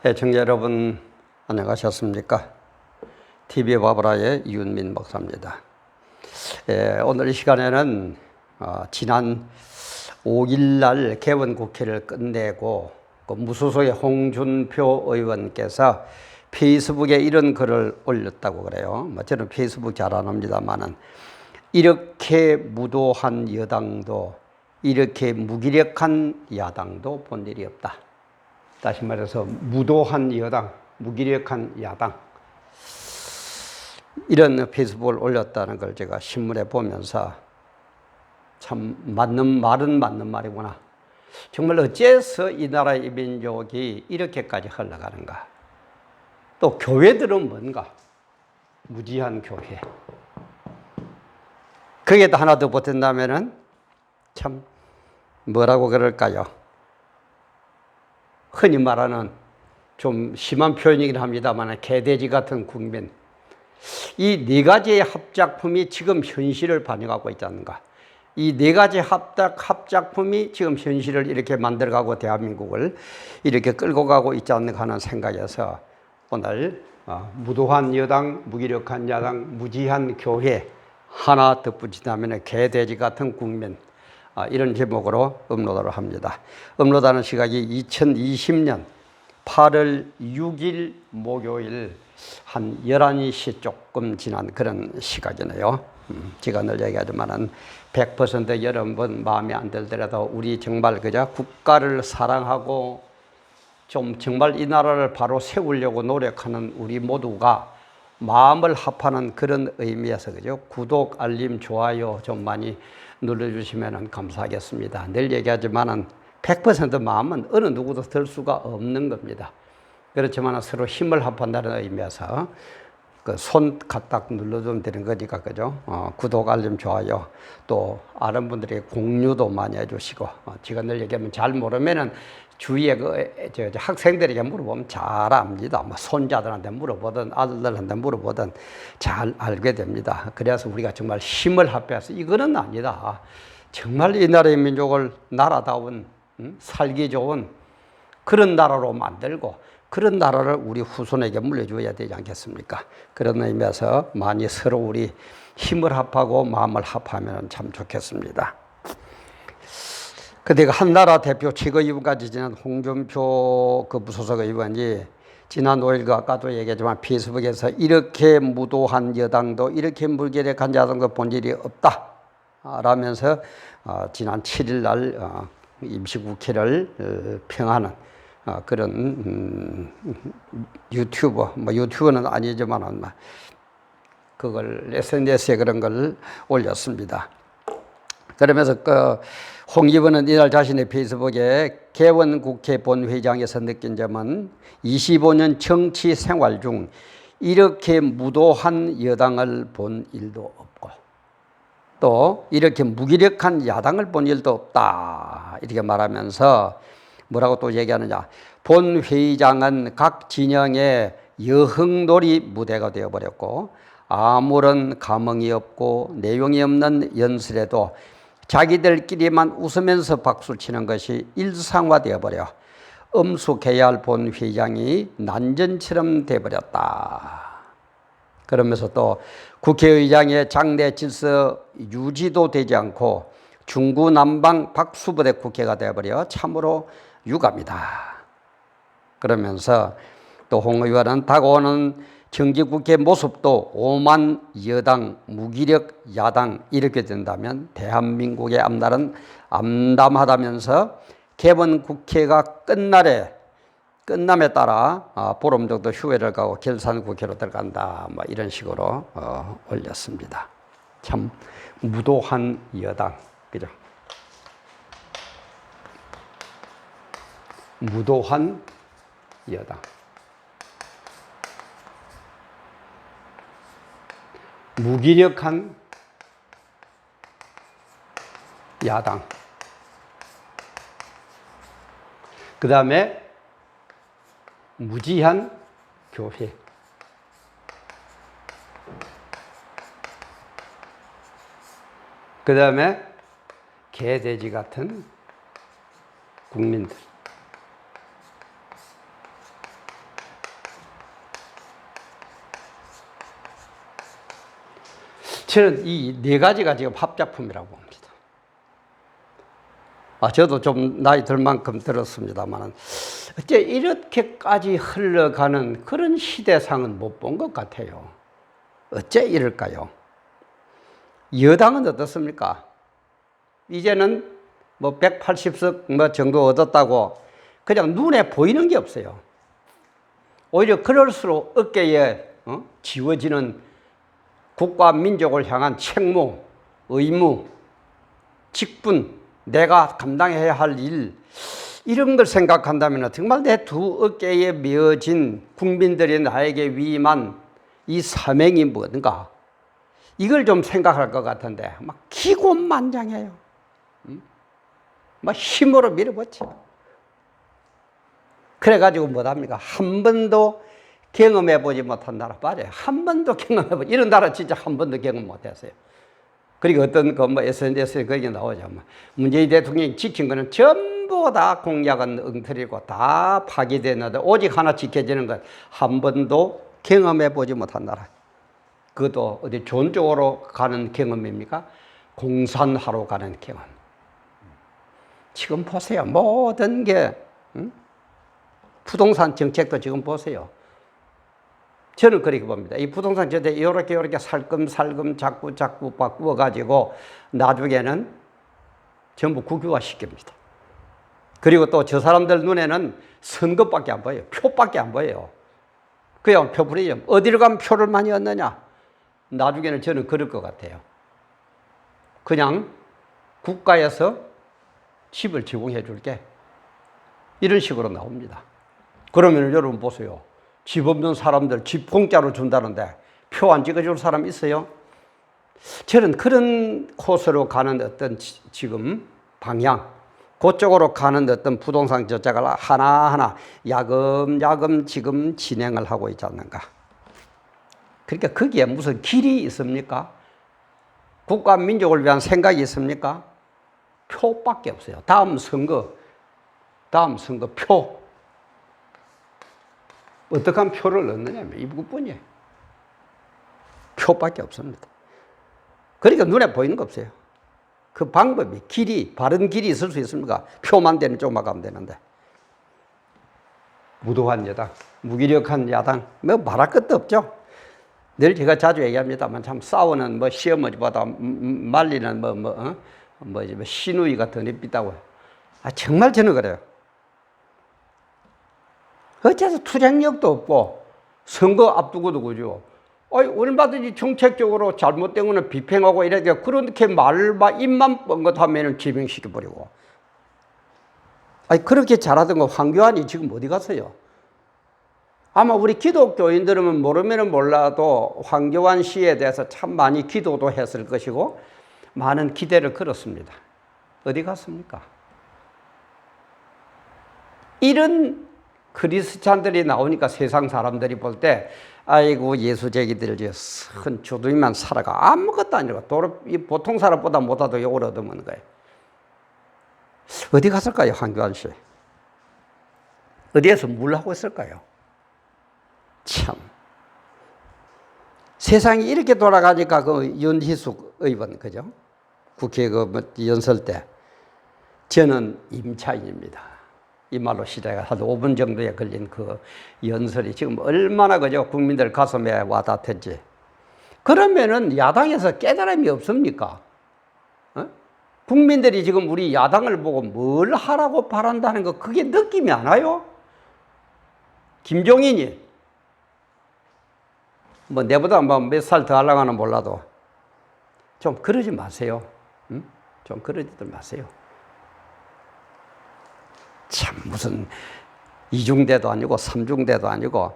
애청자 여러분 안녕하셨습니까? TV 바브라의 이윤민 목사입니다. 오늘 이 시간에는 지난 5일날 개원국회를 끝내고 무소속의 홍준표 의원께서 페이스북에 이런 글을 올렸다고 그래요. 저는 페이스북 잘 안 합니다만은 이렇게 무도한 여당도 이렇게 무기력한 야당도 본 일이 없다. 다시 말해서 무도한 여당, 무기력한 야당, 이런 페이스북을 올렸다는 걸 제가 신문에 보면서 참 맞는 말은 맞는 말이구나. 정말 어째서 이 나라의 민족이 이렇게까지 흘러가는가. 또 교회들은 뭔가 무지한 교회. 거기에다 하나 더 보탠다면은 참 뭐라고 그럴까요? 흔히 말하는 좀 심한 표현이긴 합니다만 개돼지 같은 국민. 이 네 가지의 합작품이 지금 현실을 반영하고 있지 않는가. 이 네 가지 합작품이 지금 현실을 이렇게 만들어가고 대한민국을 이렇게 끌고 가고 있지 않는가 하는 생각에서 오늘 무도한 여당, 무기력한 야당, 무지한 교회 하나 덧붙인다면 개돼지 같은 국민, 이런 제목으로 업로드를 합니다. 업로드하는 시각이 2020년 8월 6일 목요일 한 11시 조금 지난 그런 시각이네요. 제가 늘 얘기하지만은 100% 여러분 마음에 안 들더라도 우리 정말 그저 국가를 사랑하고 좀 정말 이 나라를 바로 세우려고 노력하는 우리 모두가 마음을 합하는 그런 의미에서 그죠? 구독, 알림, 좋아요 좀 많이 눌러주시면 감사하겠습니다. 늘 얘기하지만은 100% 마음은 어느 누구도 들 수가 없는 겁니다. 그렇지만 서로 힘을 합한다는 의미에서 그 손 갖다 눌러주면 되는 거니까, 그죠? 구독, 알림, 좋아요. 또, 아는 분들에게 공유도 많이 해주시고, 제가 늘 얘기하면 잘 모르면은 주위에 학생들에게 물어보면 잘 압니다. 뭐 손자들한테 물어보든 아들들한테 물어보든 잘 알게 됩니다. 그래서 우리가 정말 힘을 합해서 이거는 아니다. 정말 이 나라의 민족을 나라다운, 살기 좋은 그런 나라로 만들고 그런 나라를 우리 후손에게 물려줘야 되지 않겠습니까? 그런 의미에서 많이 서로 우리 힘을 합하고 마음을 합하면 참 좋겠습니다. 근데 한나라 대표 최고위원까지 지난 홍준표 그 무소속 의원이 지난 5일 아까도 얘기했지만 페이스북에서 이렇게 무도한 여당도 이렇게 무기력한 야당도 본 일이 없다 라면서 지난 7일 날 임시국회를 평하는 그런 유튜버, 뭐 유튜버는 아니지만 그걸 SNS에 그런 걸 올렸습니다. 그러면서 홍 의원은 이날 자신의 페이스북에 개원국회 본회의장에서 느낀 점은 25년 정치 생활 중 이렇게 무도한 여당을 본 일도 없고 또 이렇게 무기력한 야당을 본 일도 없다 이렇게 말하면서 뭐라고 또 얘기하느냐. 본회의장은 각 진영의 여흥놀이 무대가 되어버렸고 아무런 감흥이 없고 내용이 없는 연설에도 자기들끼리만 웃으면서 박수치는 것이 일상화되어버려 엄숙해야 할 본회의장이 난전처럼 되어버렸다. 그러면서 또 국회의장의 장내 질서 유지도 되지 않고 중구난방 박수부대 국회가 되어버려 참으로 유감이다. 그러면서 또 홍 의원은 다가오는 정기국회 모습도 오만 여당, 무기력 야당 이렇게 된다면 대한민국의 앞날은 암담하다면서 개원국회가 끝남에 따라 보름 정도 휴회를 가고 결산국회로 들어간다. 뭐 이런 식으로 올렸습니다. 참 무도한 여당, 그죠? 무도한 여당. 무기력한 야당. 그 다음에 무지한 교회. 그 다음에 개돼지 같은 국민들. 저는 이 네 가지가 지금 합작품이라고 봅니다. 저도 좀 나이 들 만큼 들었습니다만, 어째 이렇게까지 흘러가는 그런 시대상은 못 본 것 같아요. 어째 이럴까요? 여당은 어떻습니까? 이제는 뭐 180석 뭐 정도 얻었다고 그냥 눈에 보이는 게 없어요. 오히려 그럴수록 어깨에 지워지는 국가 민족을 향한 책무, 의무, 직분, 내가 감당해야 할 일, 이런 걸 생각한다면 정말 내 두 어깨에 메어진 국민들이 나에게 위임한 이 사명이 뭔가, 이걸 좀 생각할 것 같은데 막 기곤만장해요. 막 힘으로 밀어붙여. 그래가지고 뭐합니까? 한 번도 경험해보지 못한 나라. 맞아요. 한 번도 경험해보지. 이런 나라 진짜 한 번도 경험 못했어요. 그리고 어떤 그 뭐 SNS에 거기 나오죠. 문재인 대통령이 지킨 거는 전부 다 공약은 엉터리고 다 파기되는데 오직 하나 지켜지는 것, 한 번도 경험해보지 못한 나라. 그것도 어디 좋은 쪽으로 가는 경험입니까? 공산화로 가는 경험. 지금 보세요. 모든 게 부동산 정책도 지금 보세요. 저는 그렇게 봅니다. 이 부동산 정책 이렇게 살금살금 자꾸 바꾸어가지고 나중에는 전부 국유화 시킵니다. 그리고 또 저 사람들 눈에는 선거밖에 안 보여요. 표밖에 안 보여요. 그냥 표풀이죠. 어디를 가면 표를 많이 얻느냐? 나중에는 저는 그럴 것 같아요. 그냥 국가에서 집을 제공해 줄게. 이런 식으로 나옵니다. 그러면 여러분 보세요. 집 없는 사람들 집 공짜로 준다는데 표 안 찍어줄 사람 있어요? 저는 그런 코스로 가는 어떤 지금 방향, 그쪽으로 가는 어떤 부동산 정책을 하나하나 야금야금 지금 진행을 하고 있지 않는가. 그러니까 거기에 무슨 길이 있습니까? 국가 민족을 위한 생각이 있습니까? 표밖에 없어요. 다음 선거 표. 어떻게 하면 표를 얻느냐면 이것뿐이에요. 표밖에 없습니다. 그러니까 눈에 보이는 거 없어요. 그 방법이, 길이, 바른 길이 있을 수 있습니까? 표만 되는 쪽만 가면 되는데. 무도한 여당, 무기력한 야당, 뭐 말할 것도 없죠. 늘 제가 자주 얘기합니다만 참 싸우는 뭐 시어머니보다 말리는 시누이가 더 냅비다고. 정말 저는 그래요. 어째서 투쟁력도 없고 선거 앞두고도 그죠. 얼마든지 정책적으로 잘못된 거는 비평하고 이래야 그렇게 입만 뻥긋하면 지명시켜버리고. 그렇게 잘하던 거 황교안이 지금 어디 갔어요? 아마 우리 기독교인들은 모르면 몰라도 황교안 씨에 대해서 참 많이 기도도 했을 것이고 많은 기대를 걸었습니다. 어디 갔습니까? 이런 크리스찬들이 나오니까 세상 사람들이 볼 때 아이고 예수쟁이들 선 주둥이만 살아가 아무것도 아니고 보통 사람보다 못하도 욕을 얻으면 거예요. 어디 갔을까요, 황교안 씨? 어디에서 뭘 하고 있을까요? 참 세상이 이렇게 돌아가니까 그 윤희숙 의원 그죠? 국회 연설 때 저는 임차인입니다. 이 말로 시대가 한 5분 정도에 걸린 그 연설이 지금 얼마나 그죠? 국민들 가슴에 와닿던지. 그러면은 야당에서 깨달음이 없습니까? 국민들이 지금 우리 야당을 보고 뭘 하라고 바란다는 거 그게 느낌이 안 와요? 김종인이 뭐 내보다 몇 살 더 하려고는 몰라도 좀 그러지 마세요. 좀 그러지들 마세요. 참 무슨 이중대도 아니고 삼중대도 아니고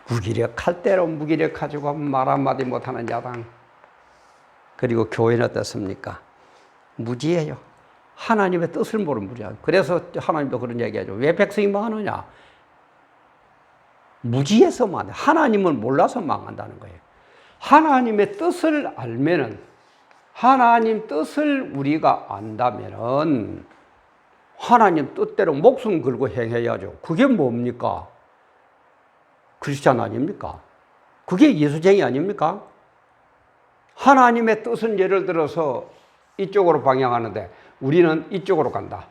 무기력할 대로 무기력가지고 말 한마디 못하는 야당. 그리고 교회는 어떻습니까? 무지해요. 하나님의 뜻을 모르는 무지해요. 그래서 하나님도 그런 얘기하죠. 왜 백성이 망하느냐? 무지해서 망한다. 하나님을 몰라서 망한다는 거예요. 하나님의 뜻을 알면은 하나님 뜻을 우리가 안다면은 하나님 뜻대로 목숨 걸고 행해야죠. 그게 뭡니까? 크리스찬 아닙니까? 그게 예수쟁이 아닙니까? 하나님의 뜻은 예를 들어서 이쪽으로 방향하는데 우리는 이쪽으로 간다.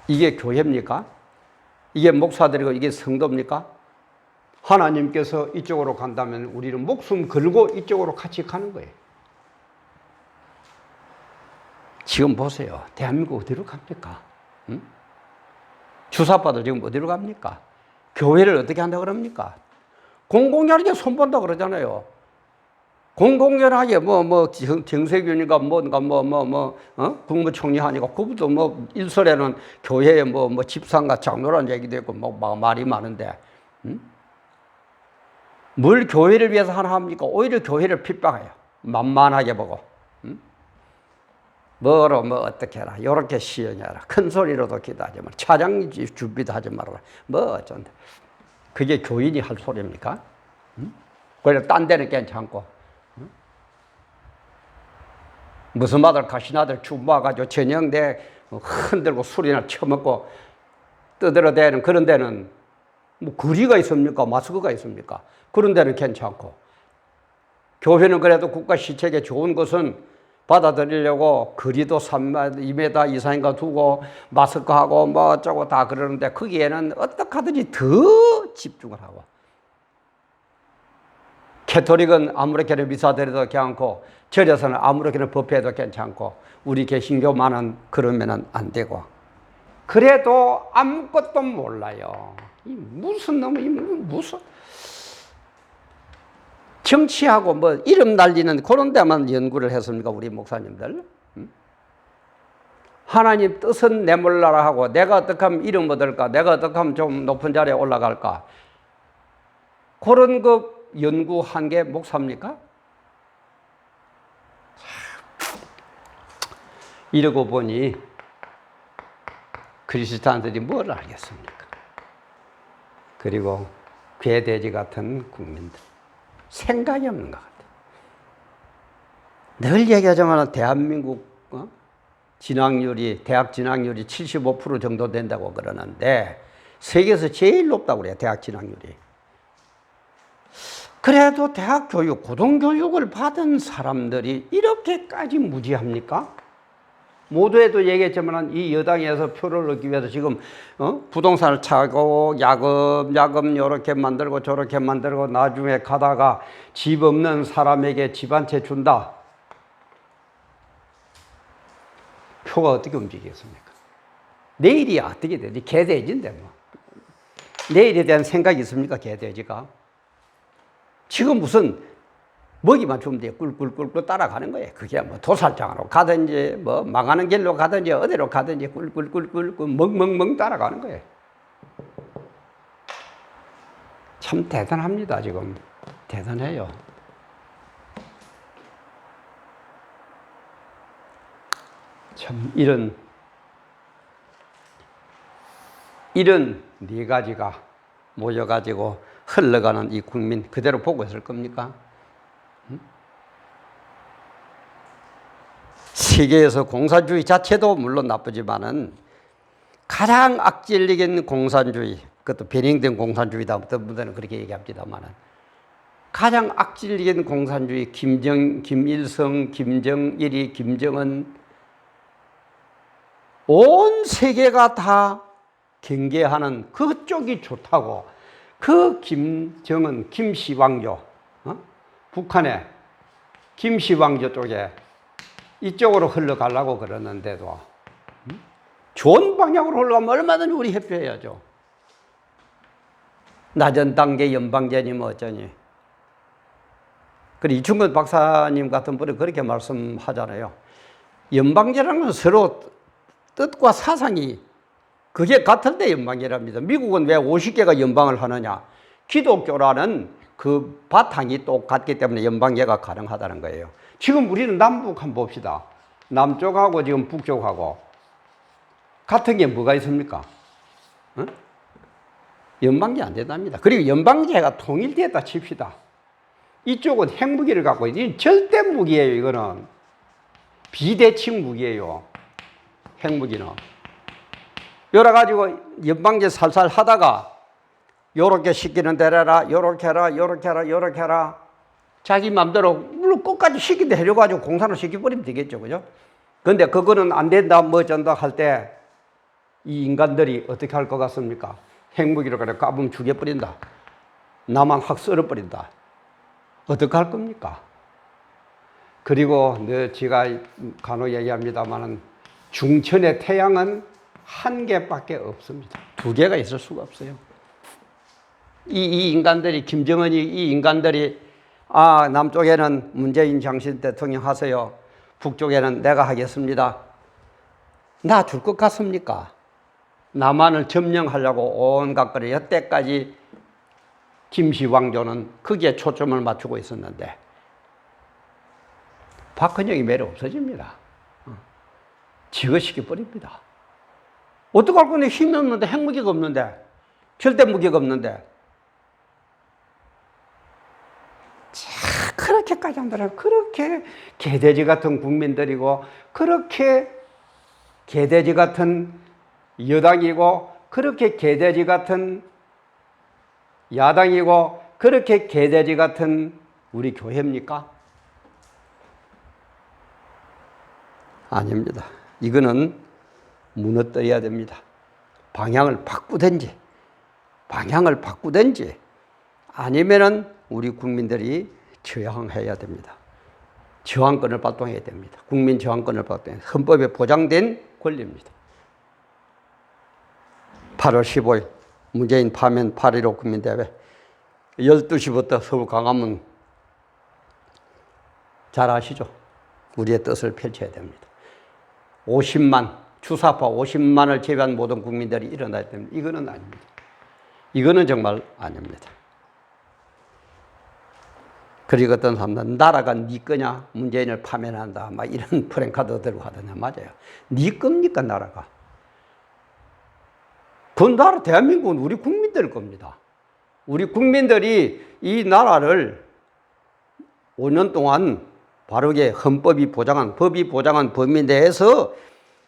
이게 교회입니까? 이게 목사들이고 이게 성도입니까? 하나님께서 이쪽으로 간다면 우리는 목숨 걸고 이쪽으로 같이 가는 거예요. 지금 보세요. 대한민국 어디로 갑니까? 응? 주사파도 지금 어디로 갑니까? 교회를 어떻게 한다 그럽니까? 공공연하게 손본다 그러잖아요. 공공연하게 정세균이가 국무총리 하니까 그것도 일설에는 교회에 집사인가 장로라는 얘기도 있고 말이 많은데, 뭘 교회를 위해서 하나 합니까? 오히려 교회를 핍박해요. 만만하게 보고. 어떻게 해라. 요렇게 시행해라. 큰 소리로도 기도하지 마라. 차장 준비도 하지 말아라. 어쩐데. 그게 교인이 할 소리입니까? 그래, 딴 데는 괜찮고. 무슨 아들, 가신 아들 주모아가지고 저녁내 흔들고 술이나 처먹고 떠들어대는 그런 데는 거리가 있습니까? 마스크가 있습니까? 그런 데는 괜찮고. 교회는 그래도 국가 시책에 좋은 것은 받아들이려고 거리도 3m, 2m 이상인가 두고 마스크하고 어쩌고 다 그러는데 거기에는 어떻게 하든지 더 집중을 하고. 캐토릭은 아무렇게나 미사 드려도 괜찮고 절에서는 아무렇게나 법회도 괜찮고 우리 개신교만은 그러면은 안 되고. 그래도 아무것도 몰라요. 무슨 정치하고 이름 날리는 그런 데만 연구를 했습니까, 우리 목사님들? 하나님 뜻은 내 몰라라 하고 내가 어떻게 하면 이름 얻을까? 내가 어떻게 하면 좀 높은 자리에 올라갈까? 그런 거 연구한 게 목사입니까? 이러고 보니 그리스도인들이 뭘 알겠습니까? 그리고 괴돼지 같은 국민들. 생각이 없는 것 같아요. 늘 얘기하자면 대한민국 대학 진학률이 75% 정도 된다고 그러는데 세계에서 제일 높다고 그래요, 대학 진학률이. 그래도 대학 교육, 고등교육을 받은 사람들이 이렇게까지 무지합니까? 모두에도 얘기했지만 이 여당에서 표를 얻기 위해서 지금 부동산을 차고 야금 이렇게 만들고 저렇게 만들고 나중에 가다가 집 없는 사람에게 집 한 채 준다. 표가 어떻게 움직이겠습니까? 내일이 어떻게 되지? 개돼지인데 내일에 대한 생각이 있습니까? 개돼지가. 지금 무슨 먹이만 주면 돼. 꿀꿀꿀꿀 따라가는 거예요. 그게 도살장으로 가든지 망하는 길로 가든지 어디로 가든지 꿀꿀꿀꿀 멍멍멍 따라가는 거예요. 참 대단합니다. 지금 대단해요. 참 이런 네 가지가 모여가지고 흘러가는 이 국민 그대로 보고 있을 겁니까? 세계에서 공산주의 자체도 물론 나쁘지만은 가장 악질적인 공산주의, 그것도 변형된 공산주의다. 어떤 분들은 그렇게 얘기합니다만은 가장 악질적인 공산주의 김일성, 김정일이, 김정은 온 세계가 다 경계하는 그쪽이 좋다고 그 김정은, 김시황조, 북한의 김시황조 쪽에 이쪽으로 흘러가려고 그러는데도 좋은 방향으로 흘러가면 얼마든지 우리 협조해야죠. 낮은 단계 연방제님 어쩌니. 그리고 이충근 박사님 같은 분이 그렇게 말씀하잖아요. 연방제라는 건 서로 뜻과 사상이 그게 같은데 연방제랍니다. 미국은 왜 50개가 연방을 하느냐? 기독교라는 그 바탕이 똑같기 때문에 연방제가 가능하다는 거예요. 지금 우리는 남북 한번 봅시다. 남쪽하고 지금 북쪽하고 같은 게 뭐가 있습니까? 연방제 안 된답니다. 그리고 연방제가 통일됐다 칩시다. 이쪽은 핵무기를 갖고 있지 절대 무기예요. 이거는 비대칭 무기예요. 핵무기는. 여러 가지고 연방제 살살 하다가 요렇게 시키는 대로 해라, 요렇게 해라, 요렇게 해라, 요렇게 해라. 자기 마음대로, 물론 끝까지 시키는데 해려가지고 공사를 시켜버리면 되겠죠. 그죠? 근데 그거는 안 된다, 뭐 전다 할 때, 이 인간들이 어떻게 할 것 같습니까? 핵무기로 그래 까부면 죽여버린다. 나만 확 썰어버린다. 어떻게 할 겁니까? 그리고 제가 간혹 얘기합니다만은 중천의 태양은 한 개밖에 없습니다. 두 개가 있을 수가 없어요. 이 인간들이, 김정은이 이 인간들이, 남쪽에는 문재인 장신 대통령 하세요. 북쪽에는 내가 하겠습니다. 놔둘 것 같습니까? 남한을 점령하려고 온갖 거를 여태까지 김씨 왕조는 거기에 초점을 맞추고 있었는데 박헌영이 매력 없어집니다. 지거시켜버립니다. 어떡할 건데 힘이 없는데 핵무기가 없는데 절대 무기가 없는데 그렇게까지 한다면 그렇게 개돼지 같은 국민들이고 그렇게 개돼지 같은 여당이고 그렇게 개돼지 같은 야당이고 그렇게 개돼지 같은 우리 교회입니까? 아닙니다. 이거는 무너뜨려야 됩니다. 방향을 바꾸든지 아니면은 우리 국민들이 저항해야 됩니다. 저항권을 발동해야 됩니다. 국민 저항권을 발동해야 됩니다. 헌법에 보장된 권리입니다. 8월 15일 문재인 파면 8.15 국민대회 12시부터 서울 광화문 잘 아시죠? 우리의 뜻을 펼쳐야 됩니다. 50만, 주사파 50만을 제외한 모든 국민들이 일어나야 됩니다. 이거는 아닙니다. 이거는 정말 아닙니다. 그리고 어떤 사람들은 나라가 네 거냐? 문재인을 파면한다. 막 이런 프랭카드 들고 하더냐. 맞아요. 네 겁니까, 나라가? 그 나라, 대한민국은 우리 국민들 겁니다. 우리 국민들이 이 나라를 5년 동안 바르게 헌법이 보장한, 법이 보장한 범위 내에서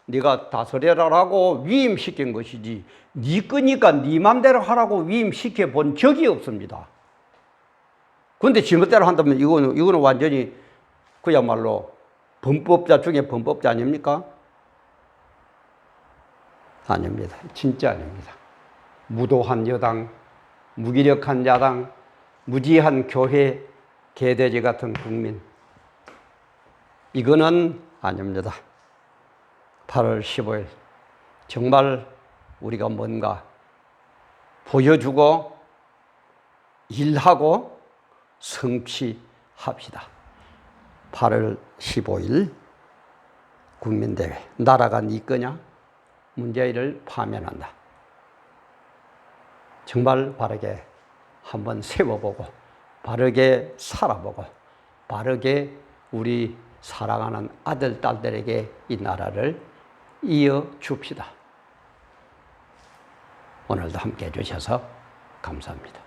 네가 다스려라라고 위임시킨 것이지 네 거니까 네 맘대로 하라고 위임시켜 본 적이 없습니다. 그런데 지멋대로 한다면 이거는 완전히 그야말로 범법자 중에 범법자 아닙니까? 아닙니다. 진짜 아닙니다. 무도한 여당, 무기력한 야당, 무지한 교회, 개돼지 같은 국민. 이거는 아닙니다. 8월 15일 정말 우리가 뭔가 보여주고 일하고 성취합시다. 8월 15일 국민대회. 나라가 네 거냐? 문재인을 파면한다. 정말 바르게 한번 세워보고 바르게 살아보고 바르게 우리 사랑하는 아들, 딸들에게 이 나라를 이어줍시다. 오늘도 함께 해주셔서 감사합니다.